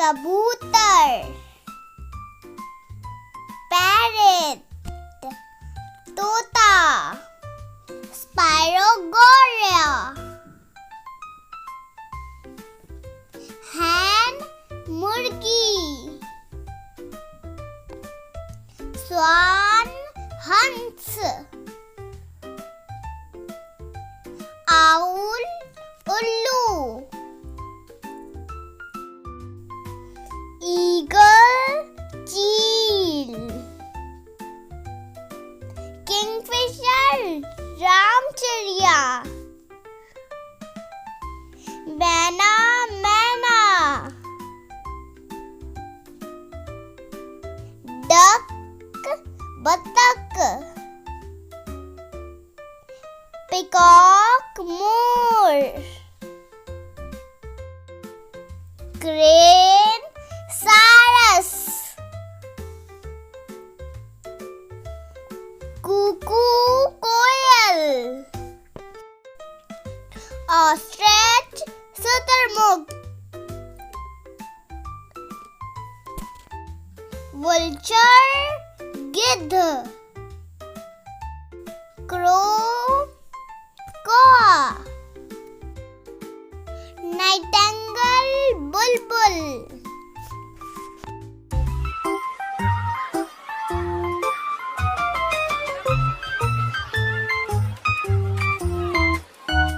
कबूतर, पैरेट, तोता, sparrow, hen, मुर्गी, swan, हंस, owl, उल्लू, eagle, चील, kingfisher, रामचिड़िया, मैना, मैना, डक, बतख, peacock, मोर, crane, सारस, कुकू, कोयल, ostrich, शुतुरमुर्ग, vulture, गिद्ध।